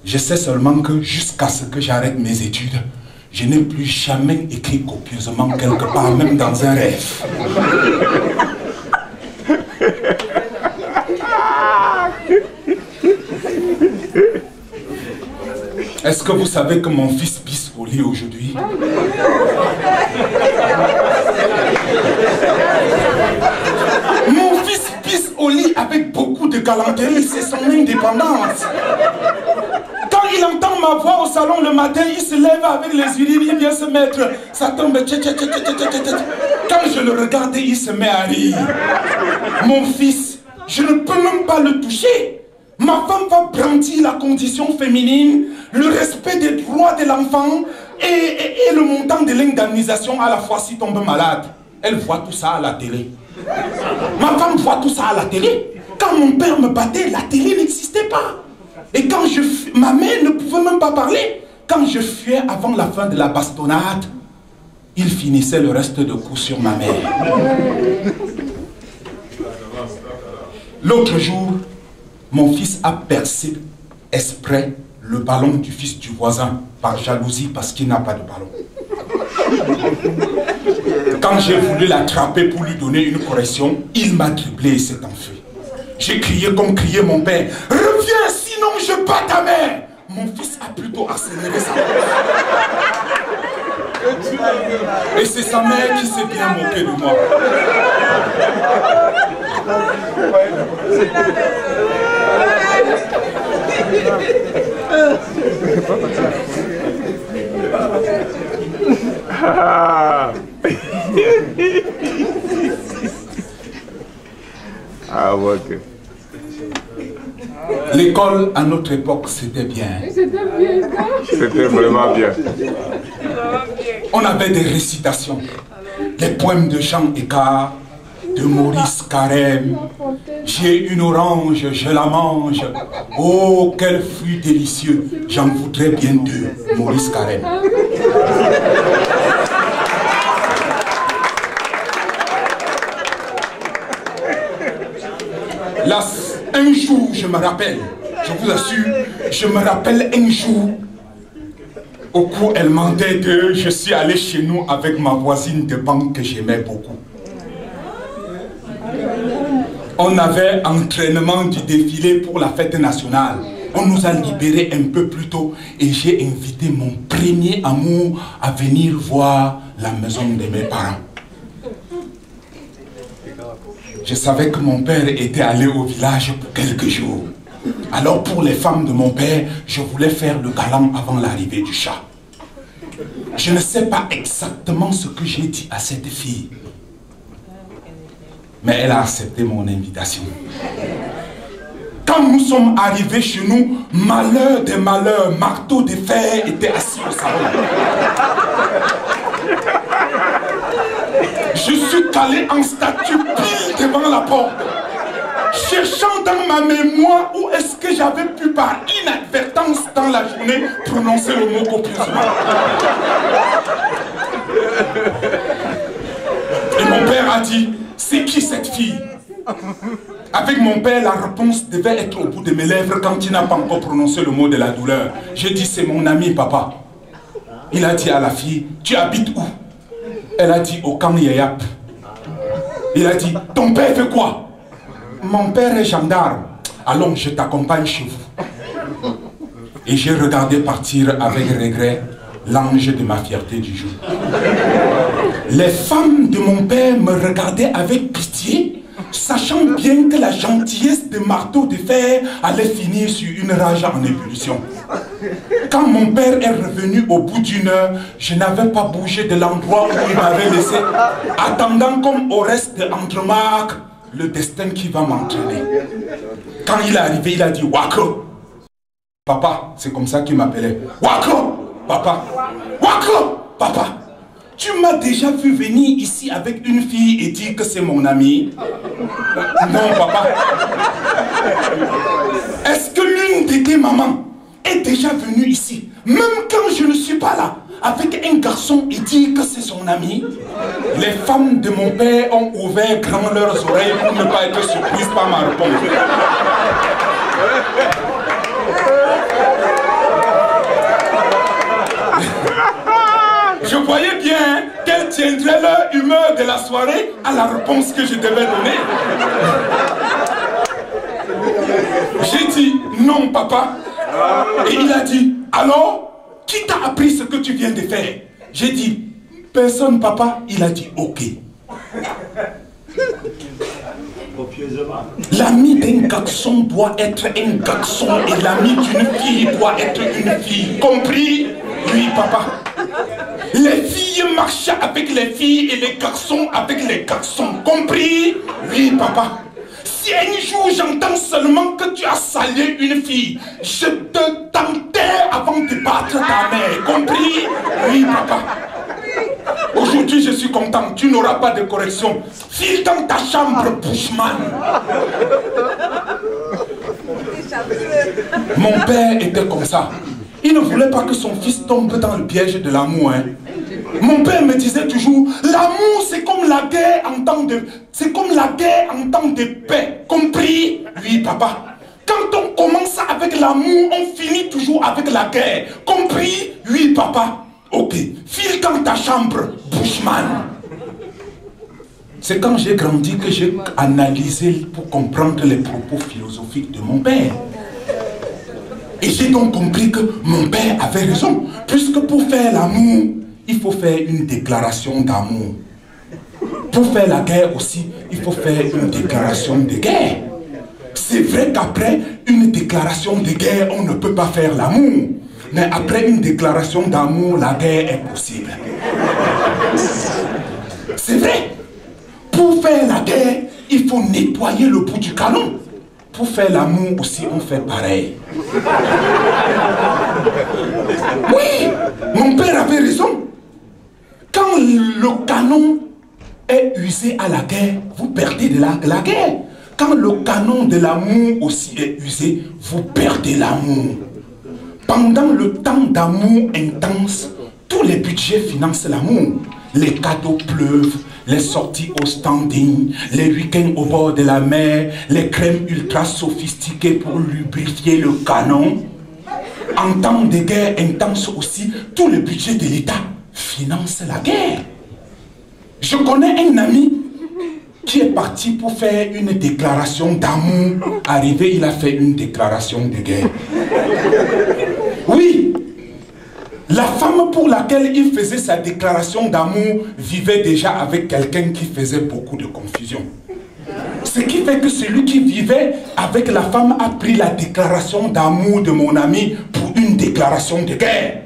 Je sais seulement que jusqu'à ce que j'arrête mes études, je n'ai plus jamais écrit copieusement quelque part, même dans un rêve. Est-ce que vous savez que mon fils pisse au lit aujourd'hui? Mon fils pisse au lit avec beaucoup de galanterie, c'est son indépendance. Quand il entend ma voix au salon le matin, il se lève avec les urines, il vient se mettre, ça tombe, quand je le regarde, il se met à rire. Mon fils, je ne peux même pas le toucher. Ma femme va brandir la condition féminine, le respect des droits de l'enfant et le montant de l'indemnisation à la fois s'il tombe malade. Elle voit tout ça à la télé. Ma femme voit tout ça à la télé. Quand mon père me battait, la télé n'existait pas. Et quand ma mère ne pouvait même pas parler. Quand je fuyais avant la fin de la bastonnade, il finissait le reste de coups sur ma mère. L'autre jour, mon fils a percé exprès le ballon du fils du voisin par jalousie parce qu'il n'a pas de ballon. Quand j'ai voulu l'attraper pour lui donner une correction, il m'a dribblé et s'est enfui. J'ai crié comme criait mon père. Reviens, sinon je bats ta mère. Mon fils a plutôt accéléré sa voix. Et c'est sa mère qui s'est bien moquée de moi. Ah, ok. L'école à notre époque, c'était bien. C'était vraiment bien. On avait des récitations, les poèmes de Jean Écart, de Maurice Carême. J'ai une orange, je la mange. Oh, quel fruit délicieux. J'en voudrais bien deux. Maurice Carême. Là, un jour, je me rappelle, je vous assure, je me rappelle un jour, au cours elle mentait que je suis allé chez nous avec ma voisine de banque que j'aimais beaucoup. On avait entraînement du défilé pour la fête nationale. On nous a libérés un peu plus tôt et j'ai invité mon premier amour à venir voir la maison de mes parents. Je savais que mon père était allé au village pour quelques jours. Alors pour les femmes de mon père, je voulais faire le galant avant l'arrivée du chat. Je ne sais pas exactement ce que j'ai dit à cette fille. Mais elle a accepté mon invitation. Quand nous sommes arrivés chez nous, malheur des malheurs, Marteau de Fer était assis au salon. Je suis calé en statue pile devant la porte, cherchant dans ma mémoire où est-ce que j'avais pu par inadvertance dans la journée prononcer le mot copieusement. Et mon père a dit, c'est qui cette fille? Avec mon père, la réponse devait être au bout de mes lèvres quand il n'a pas encore prononcé le mot de la douleur. J'ai dit, c'est mon ami, papa. Il a dit à la fille, tu habites où? Elle a dit, au camp Yayap. Il a dit, ton père fait quoi? Mon père est gendarme. Allons, je t'accompagne chez vous. Et j'ai regardé partir avec regret l'ange de ma fierté du jour. Les femmes de mon père me regardaient avec pitié, sachant bien que la gentillesse de Marteau de Fer allait finir sur une rage en ébullition. Quand mon père est revenu au bout d'une heure, je n'avais pas bougé de l'endroit où il m'avait laissé, attendant comme au reste de Entremarque le destin qui va m'entraîner. Quand il est arrivé, il a dit « Wako !» Papa, c'est comme ça qu'il m'appelait. « Wako !» Papa. « Wako !» Papa. Tu m'as déjà vu venir ici avec une fille et dire que c'est mon ami? Non, papa. Est-ce que l'une de tes mamans est déjà venue ici, même quand je ne suis pas là, avec un garçon et dire que c'est son ami? Les femmes de mon père ont ouvert grand leurs oreilles pour ne pas être surprises par ma réponse. la soirée à la réponse que je devais donner. J'ai dit non papa. Et il a dit alors, qui t'a appris ce que tu viens de faire? J'ai dit personne papa. Il a dit ok. L'ami d'un garçon doit être un garçon et l'ami d'une fille doit être une fille. Compris? Oui papa. Les filles marchent avec les filles et les garçons avec les garçons. Compris? Oui papa. Si un jour j'entends seulement que tu as salué une fille, je te t'enterre avant de battre ta mère. Compris? Oui papa. Aujourd'hui je suis content, tu n'auras pas de correction. File dans ta chambre, Bushman. Mon père était comme ça. Il ne voulait pas que son fils tombe dans le piège de l'amour. Hein. Mon père me disait toujours, l'amour c'est comme la guerre en temps de... C'est comme la guerre en temps de paix. Compris? Oui papa. Quand on commence avec l'amour, on finit toujours avec la guerre. Compris? Oui papa. Ok, file dans ta chambre, Bushman. C'est quand j'ai grandi que j'ai analysé pour comprendre les propos philosophiques de mon père. Et j'ai donc compris que mon père avait raison. Puisque pour faire l'amour, il faut faire une déclaration d'amour. Pour faire la guerre aussi, il faut faire une déclaration de guerre. C'est vrai qu'après une déclaration de guerre, on ne peut pas faire l'amour. Mais après une déclaration d'amour, la guerre est possible. C'est vrai. Pour faire la guerre, il faut nettoyer le bout du canon. Pour faire l'amour aussi, on fait pareil. Oui, mon père avait raison. Quand le canon est usé à la guerre, vous perdez de la guerre. Quand le canon de l'amour aussi est usé, vous perdez l'amour. Pendant le temps d'amour intense, tous les budgets financent l'amour. Les cadeaux pleuvent, les sorties au standing, les week-ends au bord de la mer, les crèmes ultra sophistiquées pour lubrifier le canon. En temps de guerre intense aussi, tout le budget de l'État finance la guerre. Je connais un ami qui est parti pour faire une déclaration d'amour. Arrivé, il a fait une déclaration de guerre. Oui, la femme pour laquelle il faisait sa déclaration d'amour vivait déjà avec quelqu'un qui faisait beaucoup de confusion. Ce qui fait que celui qui vivait avec la femme a pris la déclaration d'amour de mon ami pour une déclaration de guerre.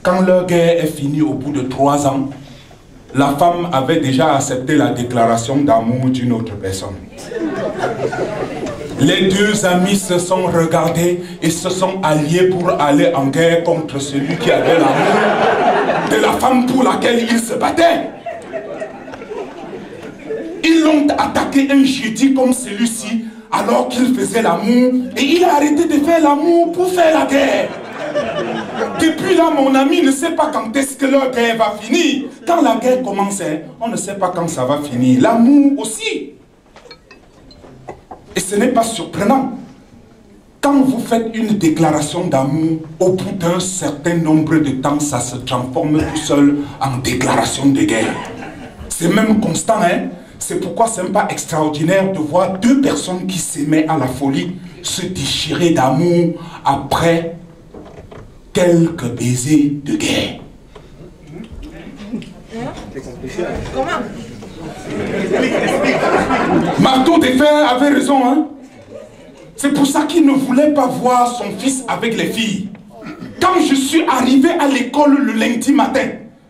Quand leur guerre est finie au bout de 3 ans, la femme avait déjà accepté la déclaration d'amour d'une autre personne. Les deux amis se sont regardés et se sont alliés pour aller en guerre contre celui qui avait l'amour de la femme pour laquelle ils se battaient. Ils l'ont attaqué un jeudi comme celui-ci alors qu'il faisait l'amour et il a arrêté de faire l'amour pour faire la guerre. Depuis là, mon ami ne sait pas quand est-ce que leur guerre va finir. Quand la guerre commence, on ne sait pas quand ça va finir. L'amour aussi. Et ce n'est pas surprenant. Quand vous faites une déclaration d'amour, au bout d'un certain nombre de temps, ça se transforme tout seul en déclaration de guerre. C'est même constant, hein? C'est pourquoi ce n'est pas extraordinaire de voir 2 personnes qui s'aimaient à la folie se déchirer d'amour après quelques baisers de guerre. Comment? Marteau de Fer avait raison, hein? C'est pour ça qu'il ne voulait pas voir son fils avec les filles. Quand je suis arrivé à l'école le lundi matin,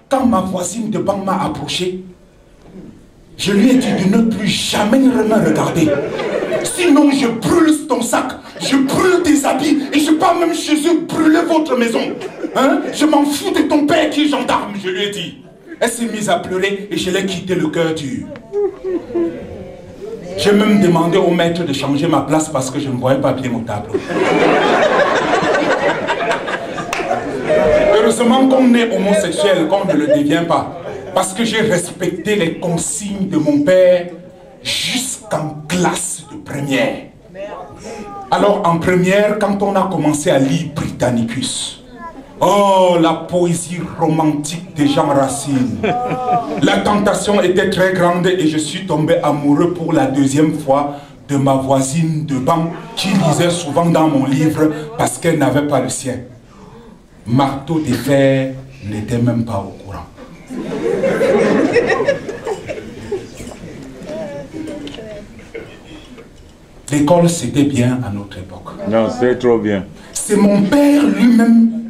quand ma voisine de banc m'a approché, je lui ai dit de ne plus jamais me regarder. Sinon je brûle ton sac, je brûle tes habits et je pars même chez eux brûler votre maison. Hein? Je m'en fous de ton père qui est gendarme, je lui ai dit. Elle s'est mise à pleurer et je l'ai quitté le cœur dur. J'ai même demandé au maître de changer ma place parce que je ne voyais pas bien mon tableau. Heureusement qu'on est homosexuel, qu'on ne le devient pas. Parce que j'ai respecté les consignes de mon père jusqu'en classe de première. Alors en première, quand on a commencé à lire Britannicus, Oh, la poésie romantique de Jean Racine. La tentation était très grande et je suis tombé amoureux pour la deuxième fois de ma voisine de banc qui lisait souvent dans mon livre parce qu'elle n'avait pas le sien. Marteau de fer n'était même pas au courant. L'école, c'était bien à notre époque. Non, c'est trop bien. C'est mon père lui-même